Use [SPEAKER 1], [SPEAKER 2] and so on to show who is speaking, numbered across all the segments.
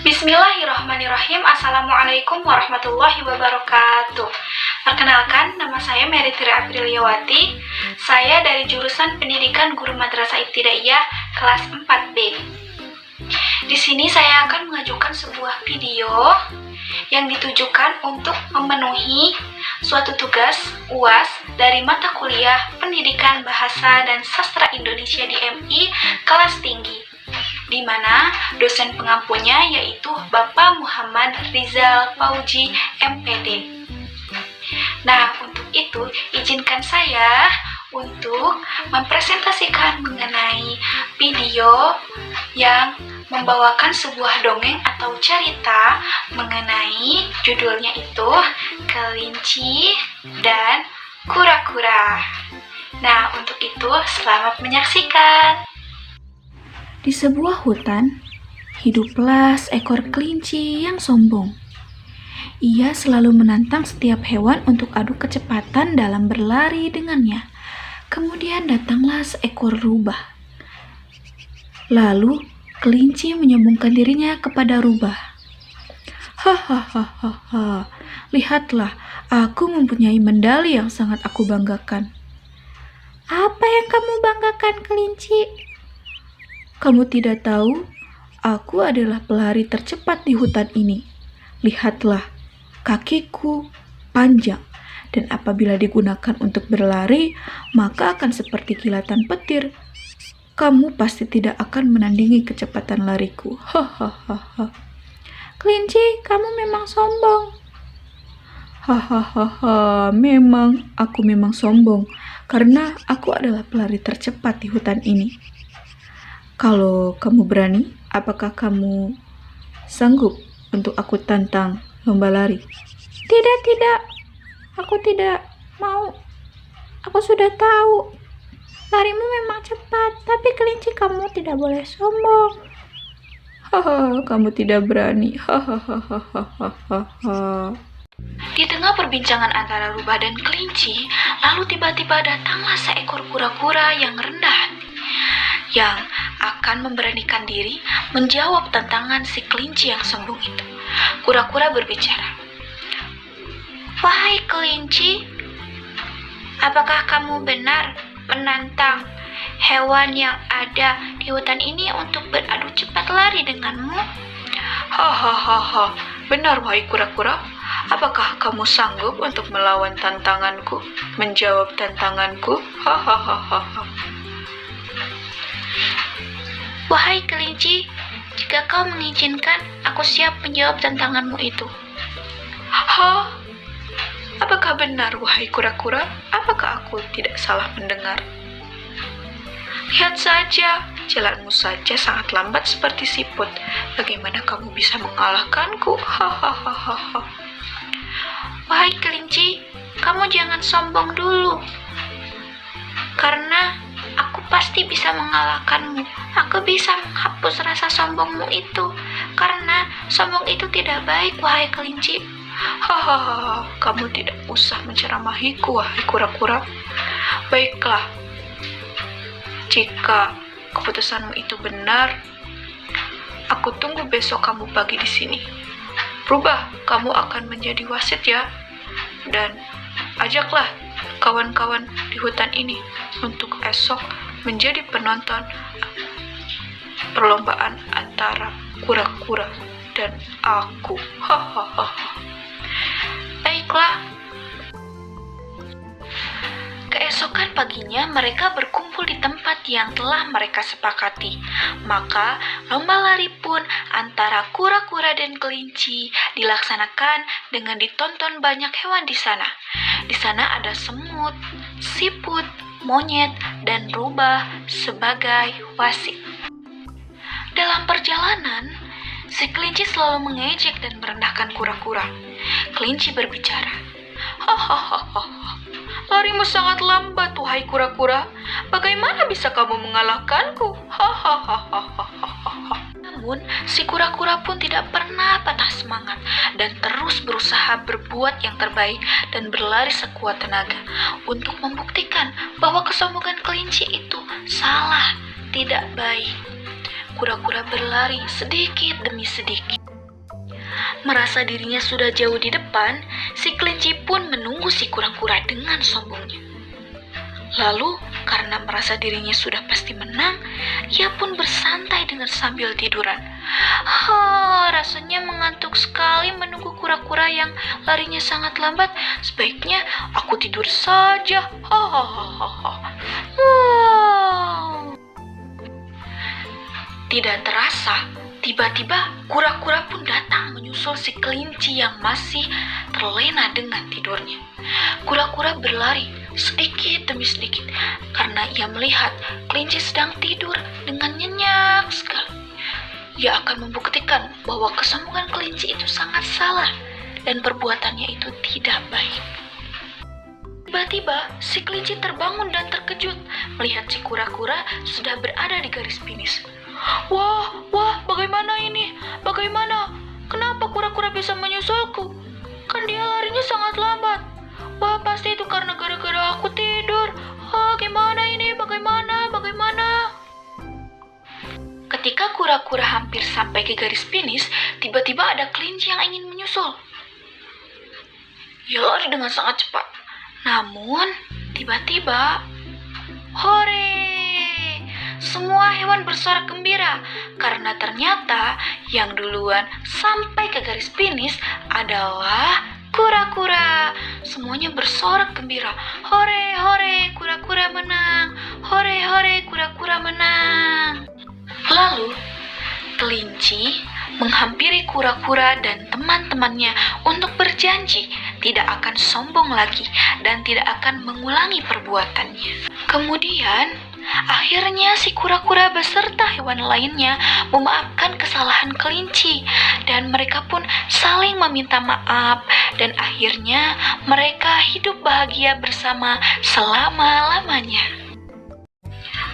[SPEAKER 1] Bismillahirrahmanirrahim. Assalamualaikum warahmatullahi wabarakatuh. Perkenalkan, nama saya Meritri Apriliawati. Saya dari jurusan Pendidikan Guru Madrasah Ibtidaiyah kelas 4B. Di sini saya akan mengajukan sebuah video yang ditujukan untuk memenuhi suatu tugas UAS dari mata kuliah Pendidikan Bahasa dan Sastra Indonesia di MI kelas tinggi, di mana dosen pengampunya yaitu Bapak Muhammad Rizal Fauji MPD. Nah, untuk itu izinkan saya untuk mempresentasikan mengenai video yang membawakan sebuah dongeng atau cerita mengenai judulnya itu Kelinci dan Kura-kura. Nah, untuk itu selamat menyaksikan.
[SPEAKER 2] Di sebuah hutan, hiduplah seekor kelinci yang sombong. Ia selalu menantang setiap hewan untuk adu kecepatan dalam berlari dengannya. Kemudian datanglah seekor rubah. Lalu, kelinci menyombongkan dirinya kepada rubah. Hahaha, lihatlah, aku mempunyai medali yang sangat aku banggakan. Apa yang kamu banggakan, kelinci? Kamu tidak tahu, aku adalah pelari tercepat di hutan ini. Lihatlah, kakiku panjang, dan apabila digunakan untuk berlari, maka akan seperti kilatan petir. Kamu pasti tidak akan menandingi kecepatan lariku. Hahaha. Kelinci, kamu memang sombong. Hahaha, aku memang sombong, karena aku adalah pelari tercepat di hutan ini. Kalau kamu berani, apakah kamu sanggup untuk aku tantang lomba lari? Tidak. Aku tidak mau. Aku sudah tahu. Larimu memang cepat, tapi kelinci kamu tidak boleh sombong. Hahaha, kamu tidak berani. Hahaha.
[SPEAKER 1] Di tengah perbincangan antara rubah dan kelinci, lalu tiba-tiba datanglah seekor kura-kura yang rendah hati, yang akan memberanikan diri menjawab tantangan si kelinci yang sombong itu. Kura-kura berbicara, "Wahai kelinci, apakah kamu benar menantang hewan yang ada di hutan ini untuk beradu cepat lari denganmu?" "Hahaha, benar wahai kura-kura. Apakah kamu sanggup untuk melawan tantanganku, menjawab tantanganku?" Hahaha. "Wahai kelinci, jika kau mengizinkan, aku siap menjawab tantanganmu itu." "Hah? Apakah benar, wahai kura-kura? Apakah aku tidak salah mendengar?" "Lihat saja, jalanmu saja sangat lambat seperti siput. Bagaimana kamu bisa mengalahkanku?" Hahaha. "Wahai kelinci, kamu jangan sombong dulu, karena aku pasti bisa mengalahkanmu. Aku bisa menghapus rasa sombongmu itu, karena sombong itu tidak baik, wahai kelinci." "Hahaha, kamu tidak usah menceramahiku, wahai kura-kura. Baiklah, jika keputusanmu itu benar, aku tunggu besok kamu pagi di sini. Rubah, kamu akan menjadi wasit ya, dan ajaklah kawan-kawan di hutan ini untuk esok menjadi penonton perlombaan antara kura-kura dan aku." Hahaha. Baiklah. Keesokan paginya mereka berkumpul di tempat yang telah mereka sepakati. Maka lomba lari pun antara kura-kura dan kelinci dilaksanakan dengan ditonton banyak hewan di sana. Di sana ada semut, siput, monyet, dan rubah sebagai wasit. Dalam perjalanan, si kelinci selalu mengejek dan merendahkan kura-kura. Kelinci berbicara, "Hahaha, larimu sangat lambat, wahai kura-kura. Bagaimana bisa kamu mengalahkanku?" Hahaha. Namun, si kura-kura pun tidak pernah patah semangat dan terus berusaha berbuat yang terbaik dan berlari sekuat tenaga untuk membuktikan bahwa kesombongan kelinci itu salah, tidak baik. Kura-kura berlari sedikit demi sedikit. Merasa dirinya sudah jauh di depan, si kelinci pun menunggu si kura-kura dengan sombongnya. Lalu, karena merasa dirinya sudah pasti menang, ia pun bersantai dengan sambil tiduran. Rasanya mengantuk sekali menunggu kura-kura yang larinya sangat lambat. Sebaiknya aku tidur saja. Tidak terasa, tiba-tiba kura-kura pun datang menyusul si kelinci yang masih terlena dengan tidurnya. Kura-kura berlari sedikit demi sedikit karena ia melihat kelinci sedang tidur dengan nyenyak sekali. Ia akan membuktikan bahwa kesombongan kelinci itu sangat salah dan perbuatannya itu tidak baik. Tiba-tiba si kelinci terbangun dan terkejut melihat si kura-kura sudah berada di garis finish. Wah, bagaimana ini? Bagaimana? Kenapa kura-kura bisa menyusulku? Kan dia larinya sangat lambat. Wah, pasti itu karena gara-gara aku tidur. Gimana ini? Bagaimana? Ketika kura-kura hampir sampai ke garis finish, tiba-tiba ada kelinci yang ingin menyusul. Ia lari dengan sangat cepat. Namun, tiba-tiba, hore! Semua hewan bersorak gembira karena ternyata yang duluan sampai ke garis finish adalah kura-kura. Semuanya bersorak gembira. Hore, hore, kura-kura menang. Hore, hore, kura-kura menang. Lalu, kelinci menghampiri kura-kura dan teman-temannya untuk berjanji tidak akan sombong lagi dan tidak akan mengulangi perbuatannya. Kemudian, akhirnya si kura-kura beserta hewan lainnya memaafkan kesalahan kelinci dan mereka pun saling meminta maaf dan akhirnya mereka hidup bahagia bersama selama-lamanya.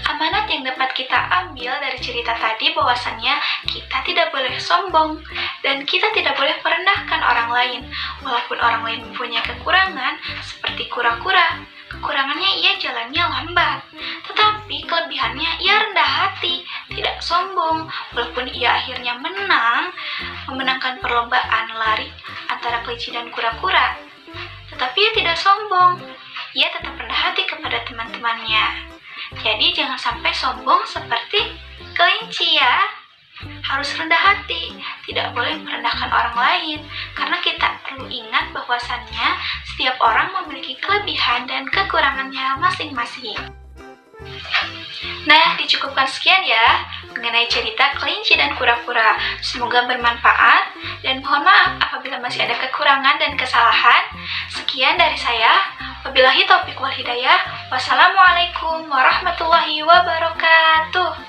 [SPEAKER 1] Amanat yang dapat kita ambil dari cerita tadi bahwasannya kita tidak boleh sombong dan kita tidak boleh merendahkan orang lain. Walaupun orang lain mempunyai kekurangan seperti kura-kura, kekurangannya ia jalannya lambat, tetapi kelebihannya ia rendah hati, tidak sombong. Walaupun ia akhirnya memenangkan perlombaan lari antara kelinci dan kura-kura, tetapi ia tidak sombong. Ia tetap rendah hati kepada teman-temannya. Jadi jangan sampai sombong seperti kelinci ya. Harus rendah hati, tidak boleh merendahkan orang lain. Karena kita perlu ingat bahwasannya setiap orang memiliki kelebihan dan kekurangannya masing-masing. Nah, dicukupkan sekian ya mengenai cerita kelinci dan kura-kura. Semoga bermanfaat dan mohon maaf apabila masih ada kekurangan dan kesalahan. Sekian dari saya. Wabillahi taufiq wal hidayah. Wassalamualaikum warahmatullahi wabarakatuh.